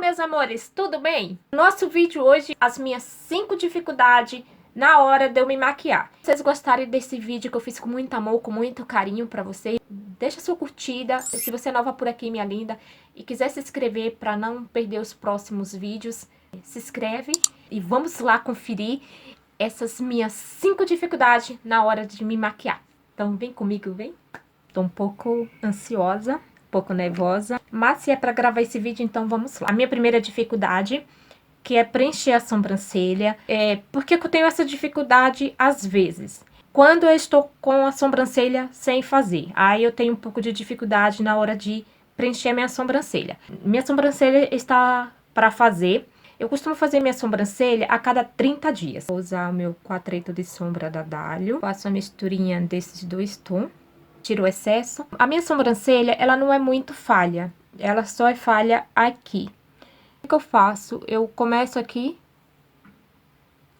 meus amores, tudo bem? Nosso vídeo hoje, as minhas 5 dificuldades na hora de eu me maquiar. Se vocês gostarem desse vídeo que eu fiz com muito amor, com muito carinho pra vocês, deixa sua curtida. Se você é nova por aqui, minha linda, e quiser se inscrever pra não perder os próximos vídeos, se inscreve e vamos lá conferir essas minhas 5 dificuldades na hora de me maquiar. Então vem comigo, vem. Tô um pouco ansiosa, um pouco nervosa, mas se é pra gravar esse vídeo, então vamos lá. A minha primeira dificuldade, que é preencher a sobrancelha. Por que eu tenho essa dificuldade às vezes? Quando eu estou com a sobrancelha sem fazer, aí eu tenho um pouco de dificuldade na hora de preencher a minha sobrancelha. Minha sobrancelha está para fazer. Eu costumo fazer minha sobrancelha a cada 30 dias. Vou usar o meu quadrito de sombra da Dalio. Faço a misturinha desses dois tons. Tiro o excesso. A minha sobrancelha, ela não é muito falha. Ela só é falha aqui. O que eu faço? Eu começo aqui,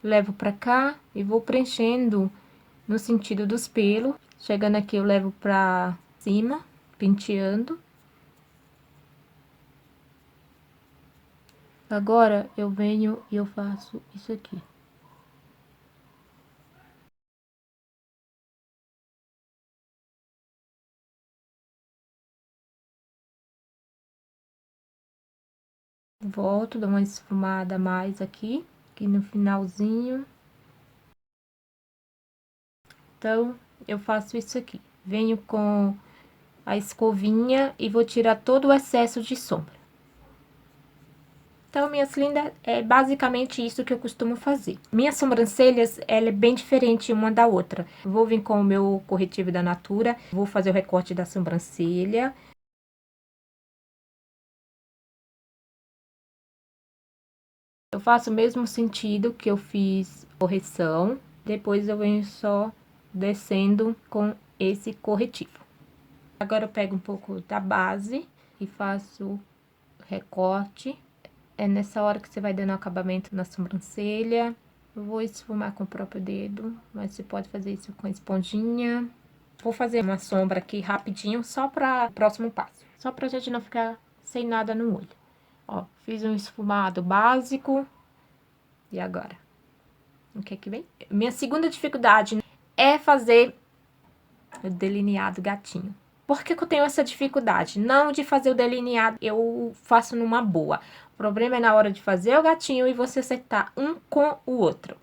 levo pra cá e vou preenchendo no sentido dos pelos. Chegando aqui, eu levo pra cima, penteando. Agora, eu venho e eu faço isso aqui. Volto, dou uma esfumada a mais aqui no finalzinho. Então, eu faço isso aqui. Venho com a escovinha e vou tirar todo o excesso de sombra. Então, minhas lindas, é basicamente isso que eu costumo fazer. Minhas sobrancelhas, ela é bem diferente uma da outra. Vou vir com o meu corretivo da Natura, vou fazer o recorte da sobrancelha. Eu faço o mesmo sentido que eu fiz correção, depois eu venho só descendo com esse corretivo. Agora eu pego um pouco da base e faço recorte. É nessa hora que você vai dando acabamento na sobrancelha. Eu vou esfumar com o próprio dedo, mas você pode fazer isso com a esponjinha. Vou fazer uma sombra aqui rapidinho, só para o próximo passo. Só pra gente não ficar sem nada no olho. Ó, fiz um esfumado básico. E agora? O que é que vem? Minha segunda dificuldade é fazer o delineado gatinho. Por que que eu tenho essa dificuldade? Não de fazer o delineado, eu faço numa boa. O problema é na hora de fazer o gatinho e você acertar um com o outro.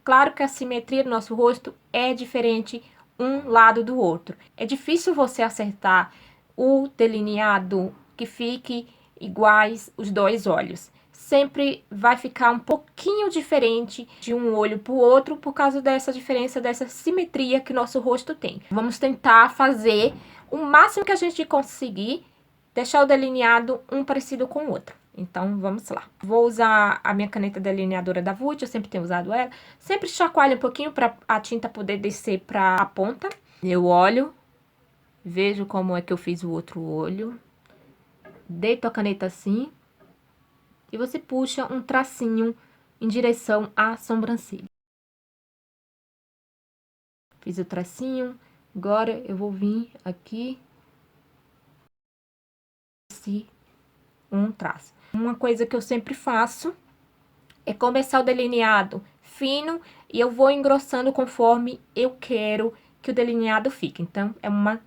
Claro que a simetria do nosso rosto é diferente um lado do outro. É difícil você acertar o delineado que fique iguais os dois olhos. Sempre vai ficar um pouquinho diferente de um olho para o outro por causa dessa diferença, dessa simetria que nosso rosto tem. Vamos tentar fazer o máximo que a gente conseguir, deixar o delineado um parecido com o outro. Então, vamos lá. Vou usar a minha caneta delineadora da Vult, eu sempre tenho usado ela. Sempre chacoalho um pouquinho para a tinta poder descer para a ponta. Eu olho, vejo como é que eu fiz o outro olho. Deito a caneta assim. E você puxa um tracinho em direção à sobrancelha. Fiz o tracinho. Agora, eu vou vir aqui. Um traço. Uma coisa que eu sempre faço é começar o delineado fino e eu vou engrossando conforme eu quero que o delineado fique. Então, é uma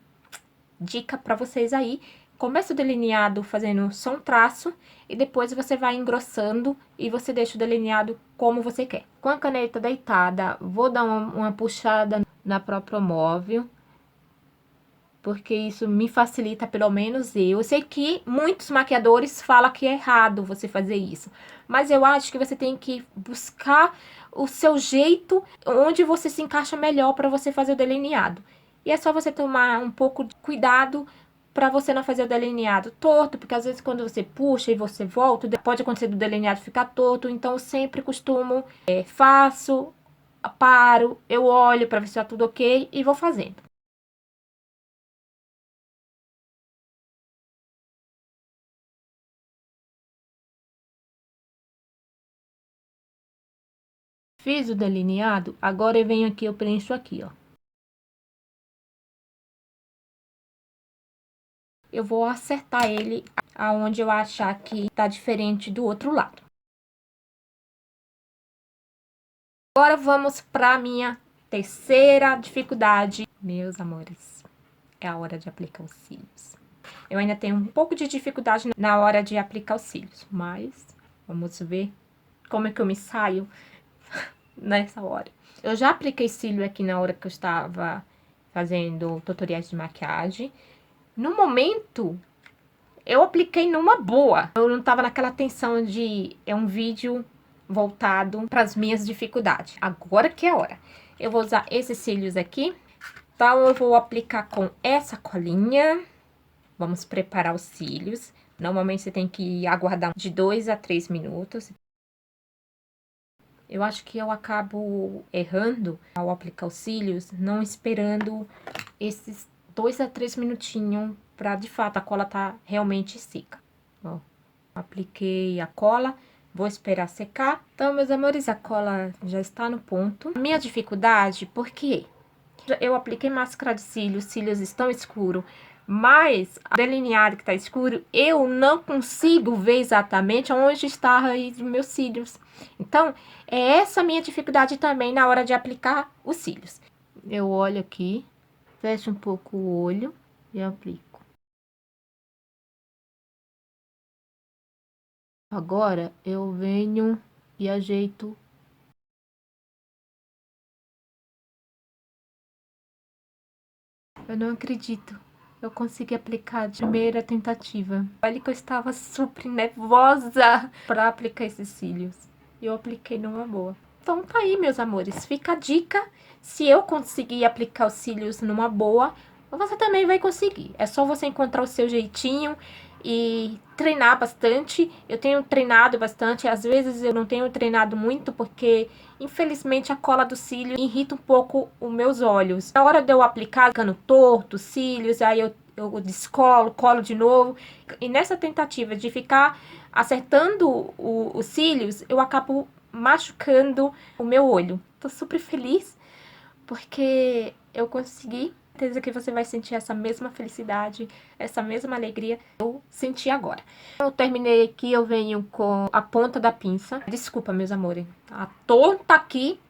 dica para vocês aí. Começa o delineado fazendo só um traço e depois você vai engrossando e você deixa o delineado como você quer. Com a caneta deitada, vou dar uma puxada na própria móvel, porque isso me facilita, pelo menos eu. Eu sei que muitos maquiadores falam que é errado você fazer isso, mas eu acho que você tem que buscar o seu jeito, onde você se encaixa melhor para você fazer o delineado. E é só você tomar um pouco de cuidado para você não fazer o delineado torto, porque às vezes quando você puxa e você volta, pode acontecer do delineado ficar torto. Então eu sempre costumo, faço, paro, eu olho para ver se tá tudo ok e vou fazendo. Fiz o delineado, agora eu venho aqui, eu preencho aqui, ó. eu vou acertar ele aonde eu achar que tá diferente do outro lado. Agora vamos para minha terceira dificuldade. Meus amores, é a hora de aplicar os cílios. Eu ainda tenho um pouco de dificuldade na hora de aplicar os cílios, mas vamos ver como é que eu me saio nessa hora. Eu já apliquei cílio aqui na hora que eu estava fazendo tutoriais de maquiagem. No momento, eu apliquei numa boa. Eu não tava naquela tensão de... É um vídeo voltado para as minhas dificuldades. Agora que é a hora. Eu vou usar esses cílios aqui. Então, eu vou aplicar com essa colinha. Vamos preparar os cílios. Normalmente, você tem que aguardar de 2 a 3 minutos. Eu acho que eu acabo errando ao aplicar os cílios, não esperando esses 2 a 3 minutinhos pra, de fato, a cola tá realmente seca. Ó, apliquei a cola, vou esperar secar. Então, meus amores, a cola já está no ponto. A minha dificuldade, por quê? Eu apliquei máscara de cílios, os cílios estão escuros, mas a delineado que tá escuro, eu não consigo ver exatamente onde está a raiz dos meus cílios. Então, é essa a minha dificuldade também na hora de aplicar os cílios. Eu olho aqui, fecho um pouco o olho e aplico. Agora, eu venho e ajeito. Eu não acredito. Eu consegui aplicar de primeira tentativa. Olha que eu estava super nervosa para aplicar esses cílios. E eu apliquei numa boa. Então tá aí, meus amores. Fica a dica. Se eu conseguir aplicar os cílios numa boa, você também vai conseguir. É só você encontrar o seu jeitinho e treinar bastante. Eu tenho treinado bastante. Às vezes eu não tenho treinado muito porque, infelizmente, a cola do cílio irrita um pouco os meus olhos. Na hora de eu aplicar, ficando torto, os cílios, aí eu descolo, colo de novo. E nessa tentativa de ficar acertando os cílios, eu acabo machucando o meu olho. Tô super feliz porque eu consegui. Certeza que você vai sentir essa mesma felicidade, essa mesma alegria que eu senti agora. Eu terminei aqui, eu venho com a ponta da pinça. Desculpa, meus amores, a tonta aqui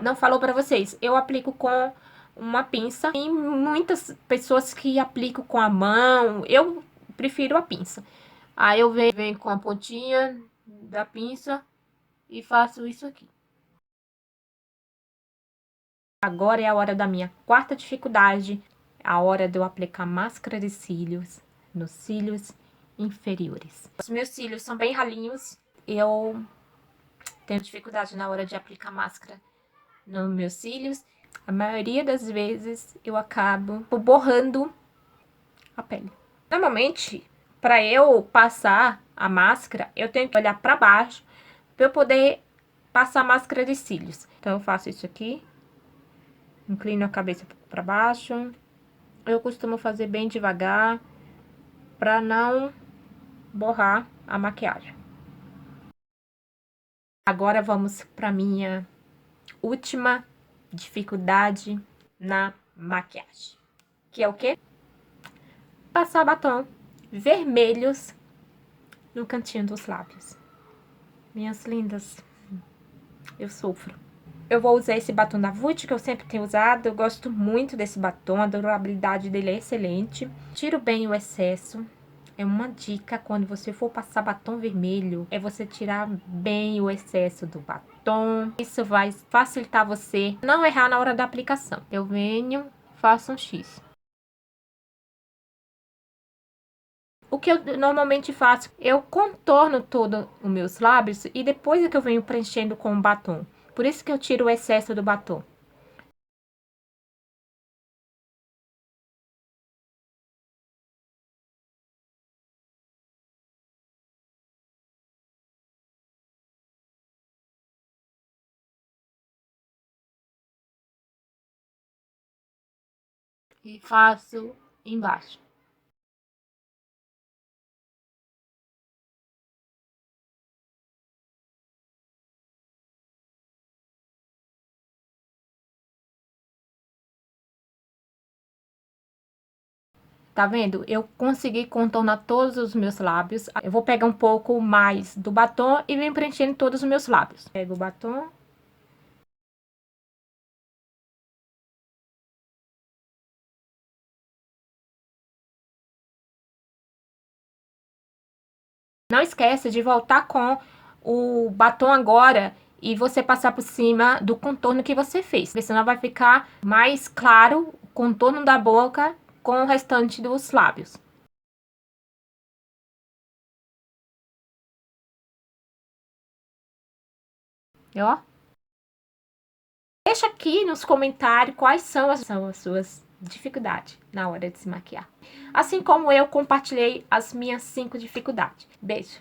não falou pra vocês. Eu aplico com uma pinça. Tem muitas pessoas que aplicam com a mão. Eu prefiro a pinça. Aí eu venho com a pontinha da pinça e faço isso aqui. Agora é a hora da minha quarta dificuldade, a hora de eu aplicar máscara de cílios nos cílios inferiores. Os meus cílios são bem ralinhos, eu tenho dificuldade na hora de aplicar máscara nos meus cílios. A maioria das vezes eu acabo borrando a pele. Normalmente, para eu passar a máscara, eu tenho que olhar para baixo para eu poder passar a máscara de cílios. Então, eu faço isso aqui. Inclino a cabeça para baixo. Eu costumo fazer bem devagar para não borrar a maquiagem. Agora vamos para minha última dificuldade na maquiagem, que é o quê? Passar batom vermelhos no cantinho dos lábios. Minhas lindas, eu sofro. Eu vou usar esse batom da Vult, que eu sempre tenho usado. Eu gosto muito desse batom, a durabilidade dele é excelente. Tiro bem o excesso. É uma dica quando você for passar batom vermelho, é você tirar bem o excesso do batom. Isso vai facilitar você não errar na hora da aplicação. Eu venho, faço um X. O que eu normalmente faço, eu contorno todo os meus lábios e depois é que eu venho preenchendo com o batom. Por isso que eu tiro o excesso do batom. E faço embaixo. Tá vendo? Eu consegui contornar todos os meus lábios. Eu vou pegar um pouco mais do batom e vem preenchendo todos os meus lábios. Pego o batom. Não esquece de voltar com o batom agora e você passar por cima do contorno que você fez. Porque senão vai ficar mais claro o contorno da boca com o restante dos lábios. Ó. Deixa aqui nos comentários quais são as suas dificuldades na hora de se maquiar. Assim como eu compartilhei as minhas 5 dificuldades. Beijo!